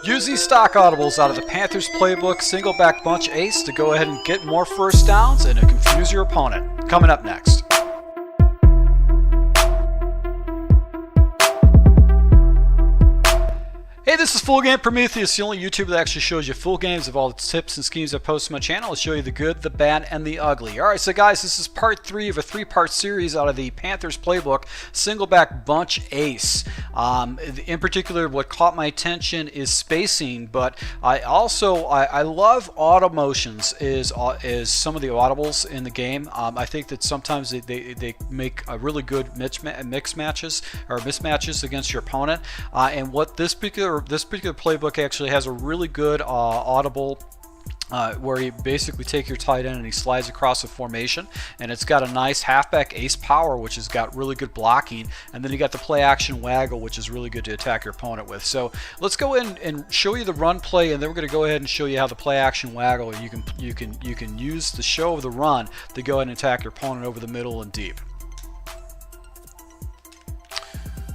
Use these stock audibles out of the Panthers playbook single back bunch ace to go ahead and get more first downs and to confuse your opponent. Coming up next. Hey, this is Full Game Prometheus, the only YouTuber that actually shows you full games of all the tips and schemes I post on my channel. I'll show you the good, the bad, and the ugly. Alright, so guys, this is part 3 of a 3-part series out of the Panthers playbook, single back bunch ace. In particular, what caught my attention is spacing, but I love auto motions is some of the audibles in the game. I think that sometimes they make a really good mix matches or mismatches against your opponent. And what this particular playbook actually has a really good audible where you basically take your tight end and he slides across the formation, and it's got a nice halfback ace power, which has got really good blocking, and then you got the play action waggle, which is really good to attack your opponent with. So let's go in and show you the run play, and then we're going to go ahead and show you how the play action waggle you can use the show of the run to go ahead and attack your opponent over the middle and deep.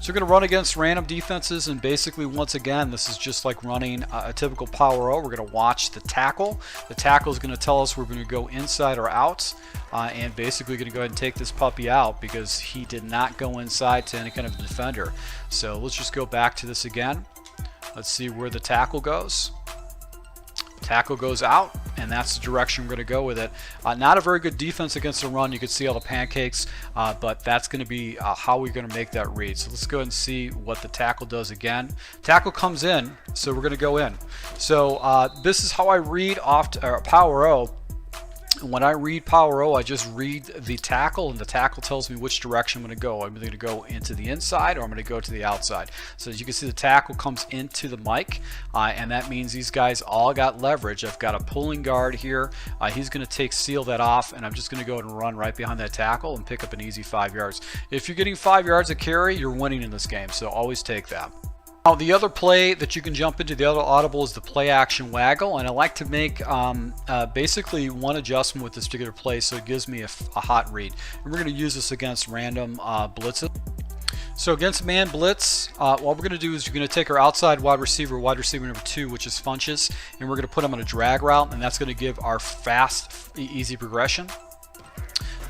So we're going to run against random defenses, and basically, once again, this is just like running a typical power O. We're going to watch the tackle. The tackle is going to tell us we're going to go inside or out, and basically going to go ahead and take this puppy out because he did not go inside to any kind of defender. So let's just go back to this again. Let's see where the tackle goes. Tackle goes out, and that's the direction we're going to go with it. Not a very good defense against the run. You can see all the pancakes, but that's going to be how we're going to make that read. So let's go ahead and see what the tackle does again. Tackle comes in, so we're going to go in. So this is how I read off Power O. When I read Power O, I just read the tackle, and the tackle tells me which direction I'm going to go. I'm going to go into the inside, or I'm going to go to the outside. So as you can see, the tackle comes into the mic, and that means these guys all got leverage. I've got a pulling guard here. He's going to seal that off, and I'm just going to go ahead and run right behind that tackle and pick up an easy 5 yards. If you're getting 5 yards of carry, you're winning in this game, so always take that. Now, the other play that you can jump into, the other audible, is the play action waggle, and I like to make basically one adjustment with this particular play so it gives me a hot read. And we're going to use this against random blitzes. So against man blitz, what we're going to do is we're going to take our outside wide receiver number 2, which is Funches, and we're going to put him on a drag route, and that's going to give our fast, easy progression.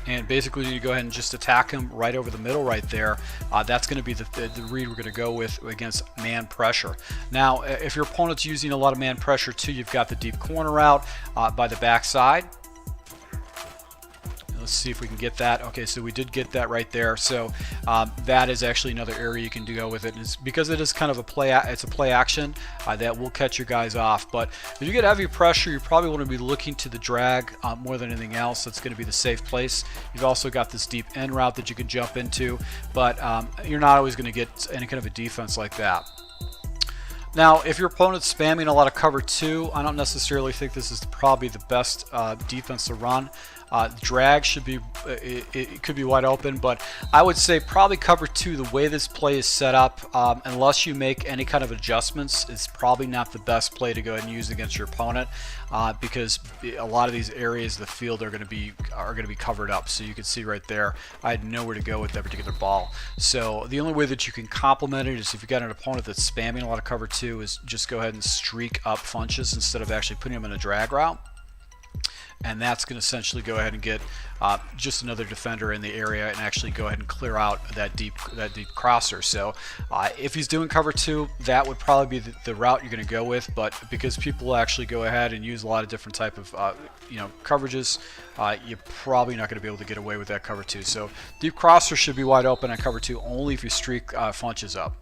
And basically you go ahead and just attack him right over the middle right there. That's going to be the read we're going to go with against man pressure. Now, if your opponent's using a lot of man pressure too, you've got the deep corner route by the backside. Let's see if we can get that. Okay, so we did get that right there. So that is actually another area you can go with it. It's because it is kind of a play. It's a play action that will catch your guys off. But if you get heavy pressure, you probably want to be looking to the drag more than anything else. That's going to be the safe place. You've also got this deep end route that you can jump into, but you're not always going to get any kind of a defense like that. Now, if your opponent's spamming a lot of cover 2, I don't necessarily think this is probably the best defense to run. Drag should be, it could be wide open, but I would say probably cover 2, the way this play is set up, unless you make any kind of adjustments, it's probably not the best play to go ahead and use against your opponent, because a lot of these areas of the field are going to be covered up. So you can see right there, I had nowhere to go with that particular ball. So the only way that you can complement it is if you've got an opponent that's spamming a lot of cover 2, is just go ahead and streak up Funches instead of actually putting them in a drag route. And that's going to essentially go ahead and get just another defender in the area and actually go ahead and clear out that deep crosser. So if he's doing cover 2, that would probably be the route you're going to go with. But because people actually go ahead and use a lot of different type of coverages, you're probably not going to be able to get away with that cover 2. So deep crosser should be wide open on cover 2 only if you streak Funches up.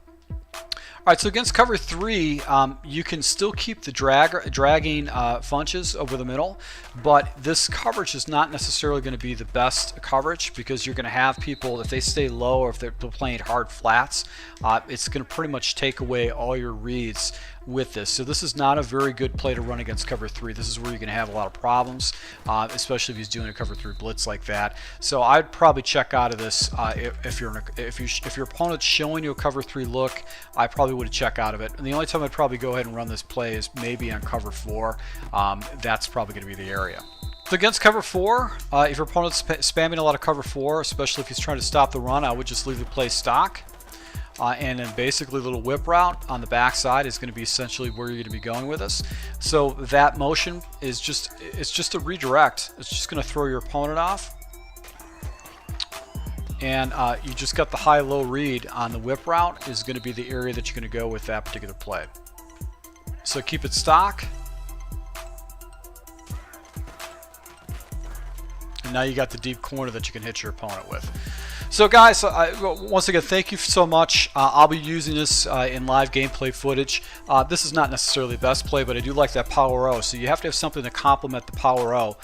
Alright, so against cover 3, you can still keep the dragging Funches over the middle, but this coverage is not necessarily going to be the best coverage because you're going to have people, if they stay low or if they're playing hard flats, it's going to pretty much take away all your reads with this. So this is not a very good play to run against cover 3. This is where you're going to have a lot of problems, especially if he's doing a cover 3 blitz like that. So I'd probably check out of this if your opponent's showing you a cover 3 look. I probably would check out of it. And the only time I'd probably go ahead and run this play is maybe on cover 4. That's probably going to be the area. So against cover 4, if your opponent's spamming a lot of cover 4, especially if he's trying to stop the run, I would just leave the play stock. and then basically a little whip route on the backside is going to be essentially where you're going to be going with this. So that motion is just a redirect. It's just going to throw your opponent off. And you just got the high-low read on the whip route is going to be the area that you're going to go with that particular play. So keep it stock. And now you got the deep corner that you can hit your opponent with. So guys, once again, thank you so much. I'll be using this in live gameplay footage. This is not necessarily the best play, but I do like that power O. So you have to have something to complement the power O,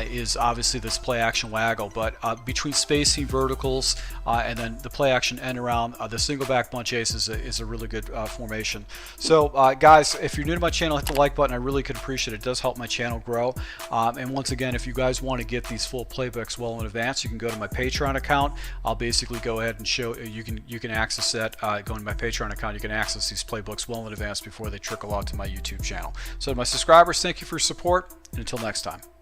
is obviously this play action waggle. But between spacing, verticals, and then the play action end around, the single back bunch ace is a really good formation. So guys, if you're new to my channel, hit the like button. I really could appreciate it. It does help my channel grow. And once again, if you guys want to get these full playbooks well in advance, you can go to my Patreon account. I'll basically go ahead and show you can access that. Going to my Patreon account, you can access these playbooks well in advance before they trickle out to my YouTube channel. So to my subscribers, thank you for your support, and until next time.